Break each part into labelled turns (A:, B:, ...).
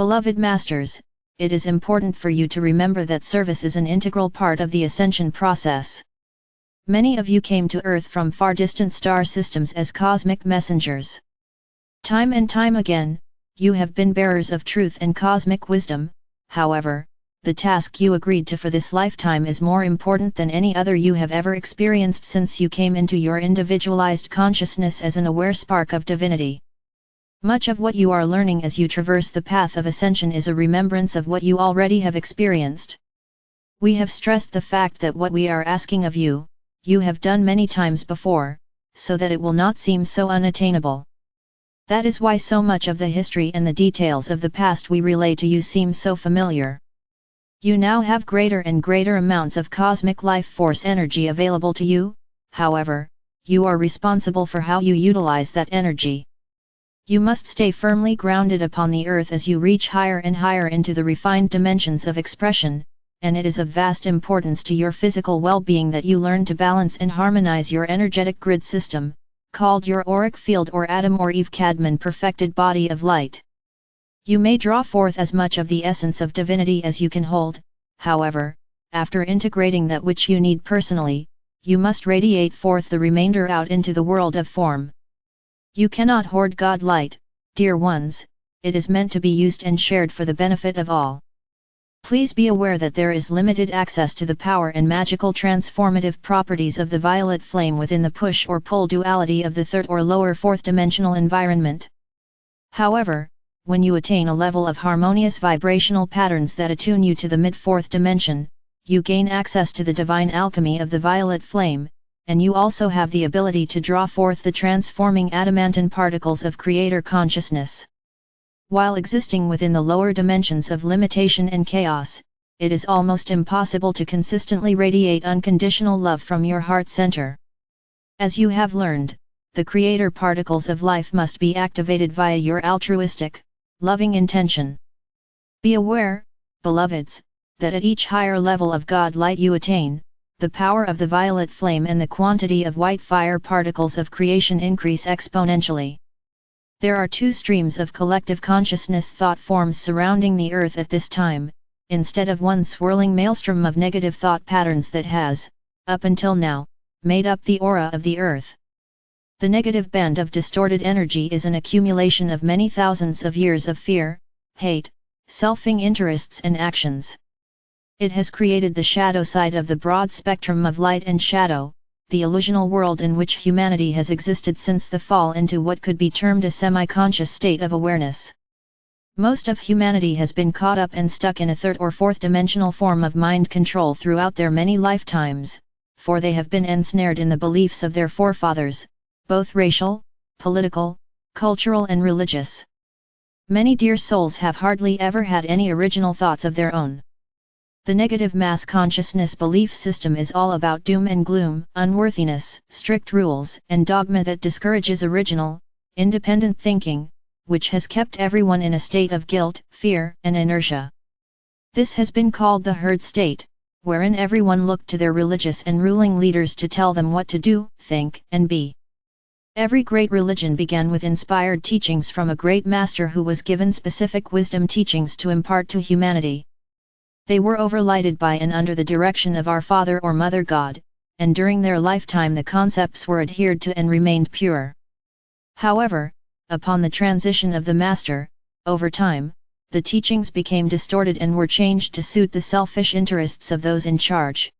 A: Beloved Masters, it is important for you to remember that service is an integral part of the ascension process. Many of you came to Earth from far distant star systems as cosmic messengers. Time and time again, you have been bearers of truth and cosmic wisdom. However, the task you agreed to for this lifetime is more important than any other you have ever experienced since you came into your individualized consciousness as an aware spark of divinity. Much of what you are learning as you traverse the path of ascension is a remembrance of what you already have experienced. We have stressed the fact that what we are asking of you, you have done many times before, so that it will not seem so unattainable. That is why so much of the history and the details of the past we relay to you seem so familiar. You now have greater and greater amounts of cosmic life force energy available to you. However, you are responsible for how you utilize that energy. You must stay firmly grounded upon the earth as you reach higher and higher into the refined dimensions of expression, and it is of vast importance to your physical well-being that you learn to balance and harmonize your energetic grid system, called your auric field or Adam or Eve Cadman perfected body of light. You may draw forth as much of the essence of divinity as you can hold. However, after integrating that which you need personally, you must radiate forth the remainder out into the world of form. You cannot hoard God light, dear ones, it is meant to be used and shared for the benefit of all. Please be aware that there is limited access to the power and magical transformative properties of the violet flame within the push or pull duality of the third or lower fourth dimensional environment. However, when you attain a level of harmonious vibrational patterns that attune you to the mid-fourth dimension, you gain access to the divine alchemy of the violet flame, and you also have the ability to draw forth the transforming adamantine particles of creator consciousness. While existing within the lower dimensions of limitation and chaos, it is almost impossible to consistently radiate unconditional love from your heart center. As you have learned, the creator particles of life must be activated via your altruistic, loving intention. Be aware, beloveds, that at each higher level of God light you attain, the power of the violet flame and the quantity of white fire particles of creation increase exponentially. There are two streams of collective consciousness thought forms surrounding the earth at this time, instead of one swirling maelstrom of negative thought patterns that has, up until now, made up the aura of the earth. The negative band of distorted energy is an accumulation of many thousands of years of fear, hate, selfing interests and actions. It has created the shadow side of the broad spectrum of light and shadow, the illusional world in which humanity has existed since the fall into what could be termed a semi-conscious state of awareness. Most of humanity has been caught up and stuck in a third or fourth dimensional form of mind control throughout their many lifetimes, for they have been ensnared in the beliefs of their forefathers, both racial, political, cultural and religious. Many dear souls have hardly ever had any original thoughts of their own. The negative mass consciousness belief system is all about doom and gloom, unworthiness, strict rules, and dogma that discourages original, independent thinking, which has kept everyone in a state of guilt, fear, and inertia. This has been called the herd state, wherein everyone looked to their religious and ruling leaders to tell them what to do, think, and be. Every great religion began with inspired teachings from a great master who was given specific wisdom teachings to impart to humanity. They were overlighted by and under the direction of our Father or Mother God, and during their lifetime the concepts were adhered to and remained pure. However, upon the transition of the Master, over time, the teachings became distorted and were changed to suit the selfish interests of those in charge.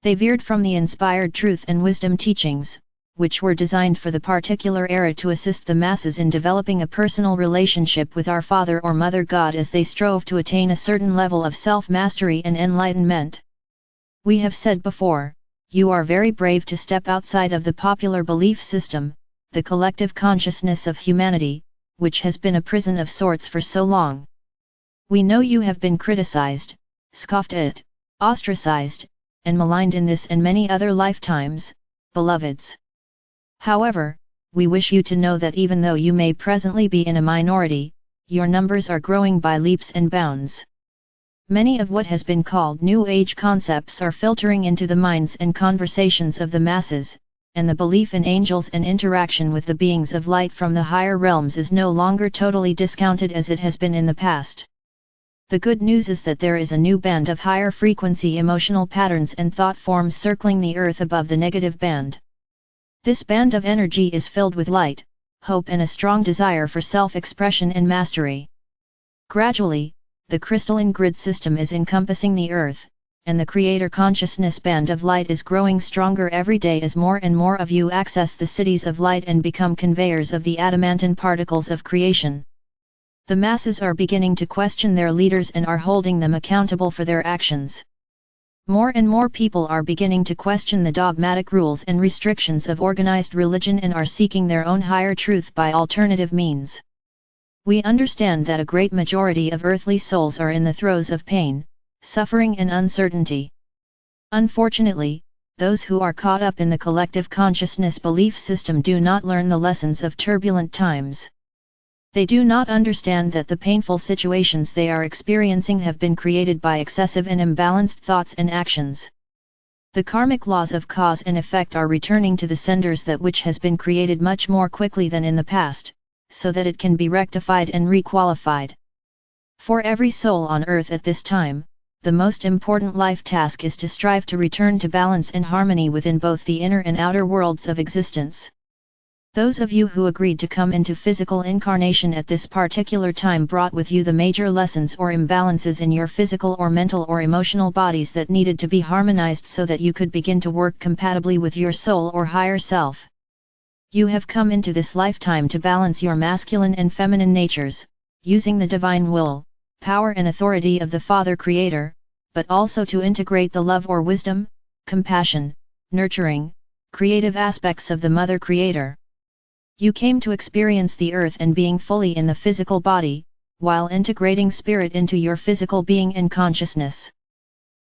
A: They veered from the inspired truth and wisdom teachings, which were designed for the particular era to assist the masses in developing a personal relationship with our Father or Mother God as they strove to attain a certain level of self-mastery and enlightenment. We have said before, you are very brave to step outside of the popular belief system, the collective consciousness of humanity, which has been a prison of sorts for so long. We know you have been criticized, scoffed at, ostracized, and maligned in this and many other lifetimes, beloveds. However, we wish you to know that even though you may presently be in a minority, your numbers are growing by leaps and bounds. Many of what has been called New Age concepts are filtering into the minds and conversations of the masses, and the belief in angels and interaction with the beings of light from the higher realms is no longer totally discounted as it has been in the past. The good news is that there is a new band of higher frequency emotional patterns and thought forms circling the earth above the negative band. This band of energy is filled with light, hope and a strong desire for self-expression and mastery. Gradually, the crystalline grid system is encompassing the earth, and the creator consciousness band of light is growing stronger every day as more and more of you access the cities of light and become conveyors of the adamantine particles of creation. The masses are beginning to question their leaders and are holding them accountable for their actions. More and more people are beginning to question the dogmatic rules and restrictions of organized religion and are seeking their own higher truth by alternative means. We understand that a great majority of earthly souls are in the throes of pain, suffering and uncertainty. Unfortunately, those who are caught up in the collective consciousness belief system do not learn the lessons of turbulent times. They do not understand that the painful situations they are experiencing have been created by excessive and imbalanced thoughts and actions. The karmic laws of cause and effect are returning to the senders that which has been created much more quickly than in the past, so that it can be rectified and requalified. For every soul on earth at this time, the most important life task is to strive to return to balance and harmony within both the inner and outer worlds of existence. Those of you who agreed to come into physical incarnation at this particular time brought with you the major lessons or imbalances in your physical or mental or emotional bodies that needed to be harmonized so that you could begin to work compatibly with your soul or higher self. You have come into this lifetime to balance your masculine and feminine natures, using the divine will, power and authority of the Father Creator, but also to integrate the love or wisdom, compassion, nurturing, creative aspects of the Mother Creator. You came to experience the earth and being fully in the physical body, while integrating spirit into your physical being and consciousness.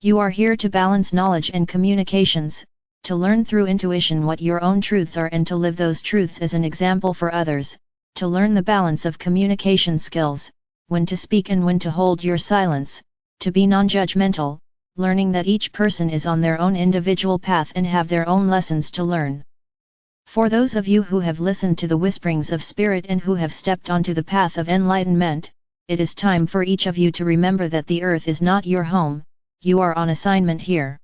A: You are here to balance knowledge and communications, to learn through intuition what your own truths are and to live those truths as an example for others, to learn the balance of communication skills, when to speak and when to hold your silence, to be non-judgmental, learning that each person is on their own individual path and have their own lessons to learn. For those of you who have listened to the whisperings of spirit and who have stepped onto the path of enlightenment, it is time for each of you to remember that the earth is not your home, you are on assignment here.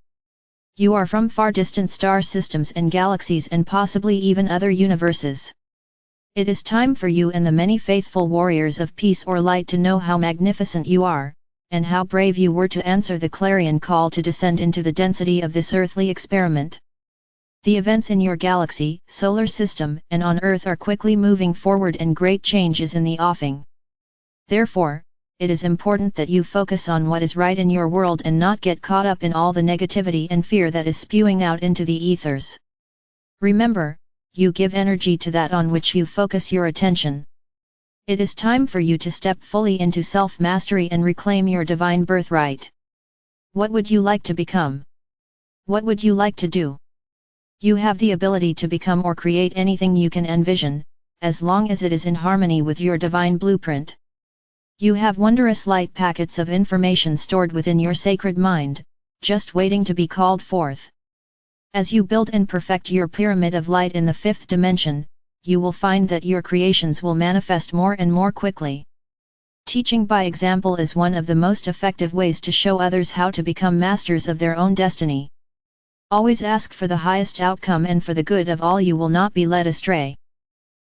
A: You are from far distant star systems and galaxies and possibly even other universes. It is time for you and the many faithful warriors of peace or light to know how magnificent you are, and how brave you were to answer the clarion call to descend into the density of this earthly experiment. The events in your galaxy, solar system, and on Earth are quickly moving forward and great change is in the offing. Therefore, it is important that you focus on what is right in your world and not get caught up in all the negativity and fear that is spewing out into the ethers. Remember, you give energy to that on which you focus your attention. It is time for you to step fully into self-mastery and reclaim your divine birthright. What would you like to become? What would you like to do? You have the ability to become or create anything you can envision, as long as it is in harmony with your divine blueprint. You have wondrous light packets of information stored within your sacred mind, just waiting to be called forth. As you build and perfect your pyramid of light in the fifth dimension, you will find that your creations will manifest more and more quickly. Teaching by example is one of the most effective ways to show others how to become masters of their own destiny. Always ask for the highest outcome and for the good of all. You will not be led astray.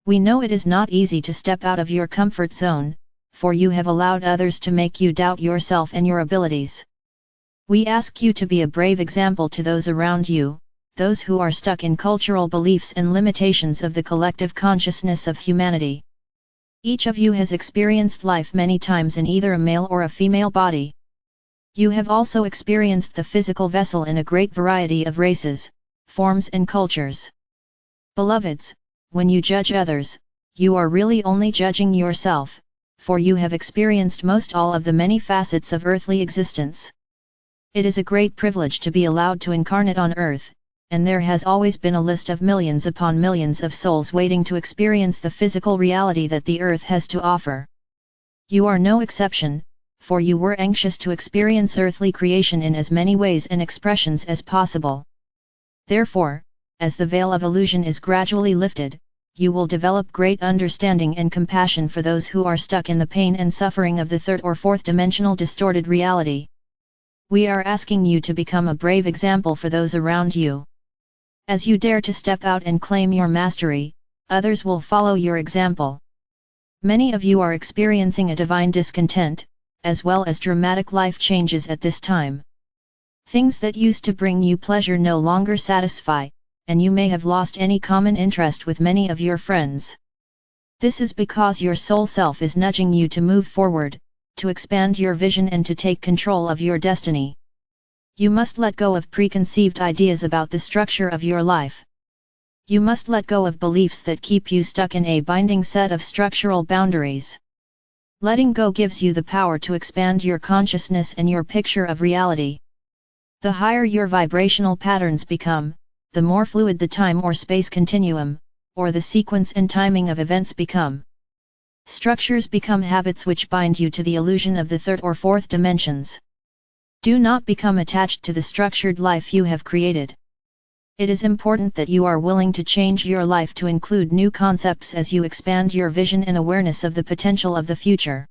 A: We know it is not easy to step out of your comfort zone, for you have allowed others to make you doubt yourself and your abilities. We ask you to be a brave example to those around you, those who are stuck in cultural beliefs and limitations of the collective consciousness of humanity. Each of you has experienced life many times in either a male or a female body. You have also experienced the physical vessel in a great variety of races, forms and cultures. Beloveds, when you judge others, you are really only judging yourself, for you have experienced most all of the many facets of earthly existence. It is a great privilege to be allowed to incarnate on earth, and there has always been a list of millions upon millions of souls waiting to experience the physical reality that the earth has to offer. You are no exception, for you were anxious to experience earthly creation in as many ways and expressions as possible. Therefore, as the veil of illusion is gradually lifted, you will develop great understanding and compassion for those who are stuck in the pain and suffering of the third or fourth dimensional distorted reality. We are asking you to become a brave example for those around you. As you dare to step out and claim your mastery, others will follow your example. Many of you are experiencing a divine discontent, as well as dramatic life changes at this time. Things that used to bring you pleasure no longer satisfy, and you may have lost any common interest with many of your friends. This is because your soul self is nudging you to move forward, to expand your vision and to take control of your destiny. You must let go of preconceived ideas about the structure of your life. You must let go of beliefs that keep you stuck in a binding set of structural boundaries. Letting go gives you the power to expand your consciousness and your picture of reality. The higher your vibrational patterns become, the more fluid the time or space continuum, or the sequence and timing of events become. Structures become habits which bind you to the illusion of the third or fourth dimensions. Do not become attached to the structured life you have created. It is important that you are willing to change your life to include new concepts as you expand your vision and awareness of the potential of the future.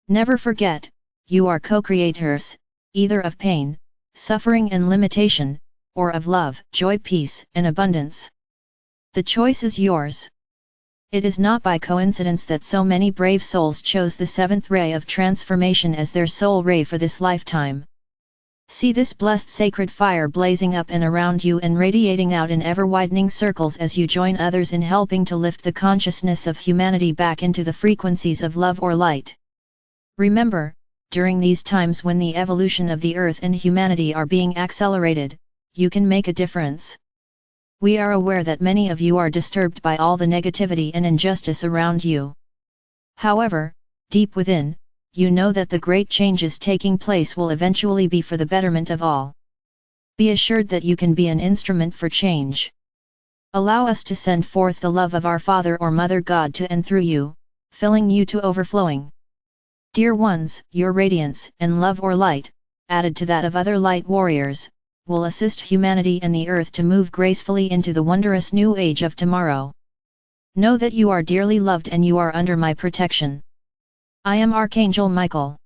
A: Never forget, you are co-creators, either of pain, suffering and limitation, or of love, joy, peace, and abundance. The choice is yours. It is not by coincidence that so many brave souls chose the seventh ray of transformation as their soul ray for this lifetime. See this blessed sacred fire blazing up and around you and radiating out in ever-widening circles as you join others in helping to lift the consciousness of humanity back into the frequencies of love or light. Remember, during these times when the evolution of the earth and humanity are being accelerated, you can make a difference. We are aware that many of you are disturbed by all the negativity and injustice around you. However, deep within, you know that the great changes taking place will eventually be for the betterment of all. Be assured that you can be an instrument for change. Allow us to send forth the love of our Father or Mother God to and through you, filling you to overflowing. Dear ones, your radiance and love or light, added to that of other light warriors, will assist humanity and the earth to move gracefully into the wondrous new age of tomorrow. Know that you are dearly loved and you are under my protection. I am Archangel Michael.